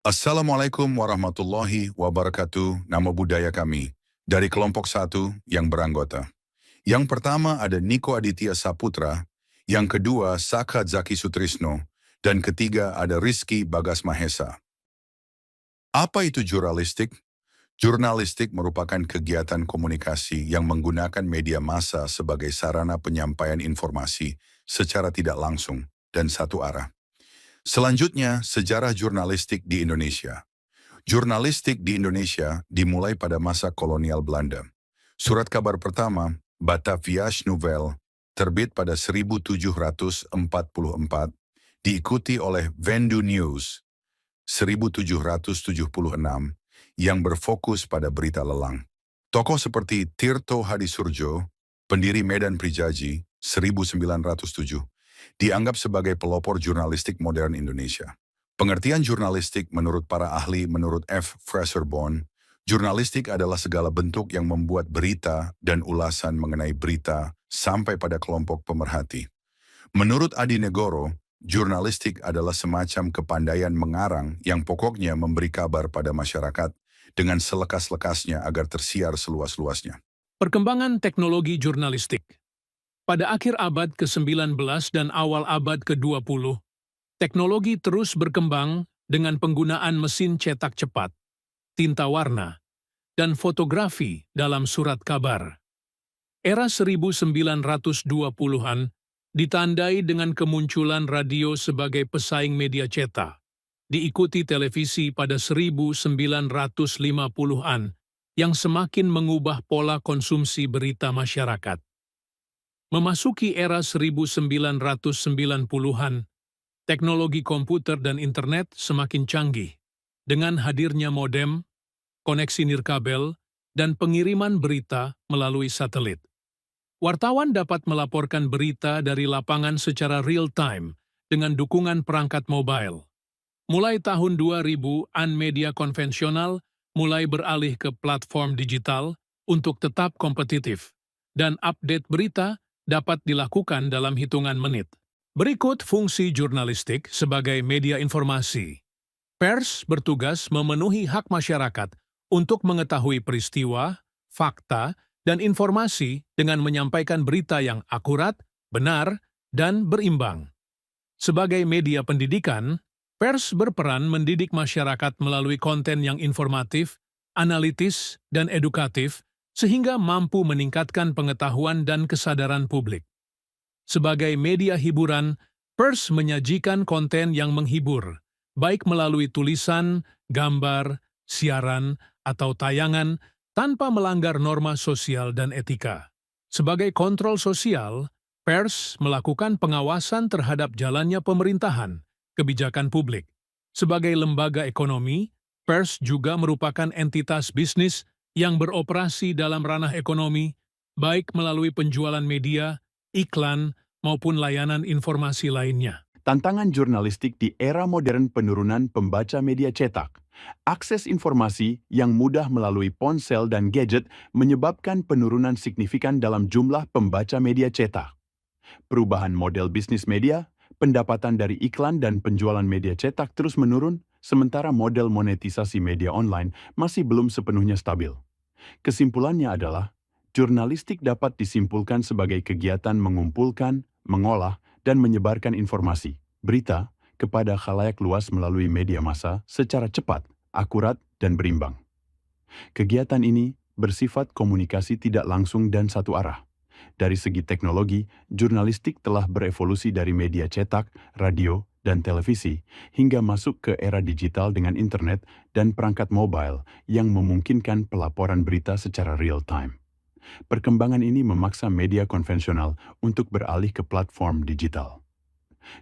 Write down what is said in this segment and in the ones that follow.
Assalamualaikum warahmatullahi wabarakatuh. Nama budaya kami dari kelompok satu yang beranggota. Yang pertama ada Niko Aditya Saputra, yang kedua Saka Zaki Sutrisno, dan ketiga ada Rizky Bagas Mahesa. Apa itu jurnalistik? Jurnalistik merupakan kegiatan komunikasi yang menggunakan media massa sebagai sarana penyampaian informasi secara tidak langsung dan satu arah. Selanjutnya, sejarah jurnalistik di Indonesia. Jurnalistik di Indonesia dimulai pada masa kolonial Belanda. Surat kabar pertama, Batavia's Nouvelle, terbit pada 1744, diikuti oleh Vendu News 1776, yang berfokus pada berita lelang. Tokoh seperti Tirto Hadisurjo, pendiri Medan Prijaji 1907, dianggap sebagai pelopor jurnalistik modern Indonesia. Pengertian jurnalistik menurut para ahli menurut F. Fraser Bourne, jurnalistik adalah segala bentuk yang membuat berita dan ulasan mengenai berita sampai pada kelompok pemerhati. Menurut Adi Negoro, jurnalistik adalah semacam kepandaian mengarang yang pokoknya memberi kabar pada masyarakat dengan selekas-lekasnya agar tersiar seluas-luasnya. Perkembangan teknologi jurnalistik. Pada akhir abad ke-19 dan awal abad ke-20, teknologi terus berkembang dengan penggunaan mesin cetak cepat, tinta warna, dan fotografi dalam surat kabar. Era 1920-an ditandai dengan kemunculan radio sebagai pesaing media cetak, diikuti televisi pada 1950-an yang semakin mengubah pola konsumsi berita masyarakat. Memasuki era 1990-an, teknologi komputer dan internet semakin canggih. Dengan hadirnya modem, koneksi nirkabel, dan pengiriman berita melalui satelit. Wartawan dapat melaporkan berita dari lapangan secara real-time dengan dukungan perangkat mobile. Mulai tahun 2000-an media konvensional mulai beralih ke platform digital untuk tetap kompetitif, dan update berita dapat dilakukan dalam hitungan menit. Berikut fungsi jurnalistik sebagai media informasi. Pers bertugas memenuhi hak masyarakat untuk mengetahui peristiwa, fakta, dan informasi dengan menyampaikan berita yang akurat, benar, dan berimbang. Sebagai media pendidikan, pers berperan mendidik masyarakat melalui konten yang informatif, analitis, dan edukatif, sehingga mampu meningkatkan pengetahuan dan kesadaran publik. Sebagai media hiburan, pers menyajikan konten yang menghibur, baik melalui tulisan, gambar, siaran, atau tayangan, tanpa melanggar norma sosial dan etika. Sebagai kontrol sosial, pers melakukan pengawasan terhadap jalannya pemerintahan, kebijakan publik. Sebagai lembaga ekonomi, pers juga merupakan entitas bisnis yang beroperasi dalam ranah ekonomi, baik melalui penjualan media, iklan, maupun layanan informasi lainnya. Tantangan jurnalistik di era modern penurunan pembaca media cetak. Akses informasi yang mudah melalui ponsel dan gadget menyebabkan penurunan signifikan dalam jumlah pembaca media cetak. Perubahan model bisnis media, pendapatan dari iklan dan penjualan media cetak terus menurun, sementara model monetisasi media online masih belum sepenuhnya stabil. Kesimpulannya adalah, jurnalistik dapat disimpulkan sebagai kegiatan mengumpulkan, mengolah, dan menyebarkan informasi, berita, kepada khalayak luas melalui media massa secara cepat, akurat, dan berimbang. Kegiatan ini bersifat komunikasi tidak langsung dan satu arah. Dari segi teknologi, jurnalistik telah berevolusi dari media cetak, radio, dan televisi, hingga masuk ke era digital dengan internet dan perangkat mobile yang memungkinkan pelaporan berita secara real-time. Perkembangan ini memaksa media konvensional untuk beralih ke platform digital.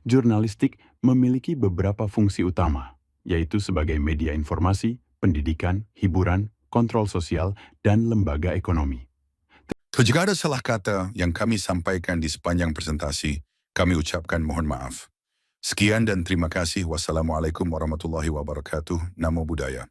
Jurnalistik memiliki beberapa fungsi utama, yaitu sebagai media informasi, pendidikan, hiburan, kontrol sosial, dan lembaga ekonomi. Jika ada salah kata yang kami sampaikan di sepanjang presentasi, kami ucapkan mohon maaf. Sekian dan terima kasih. Wassalamualaikum warahmatullahi wabarakatuh. Namo Buddhaya.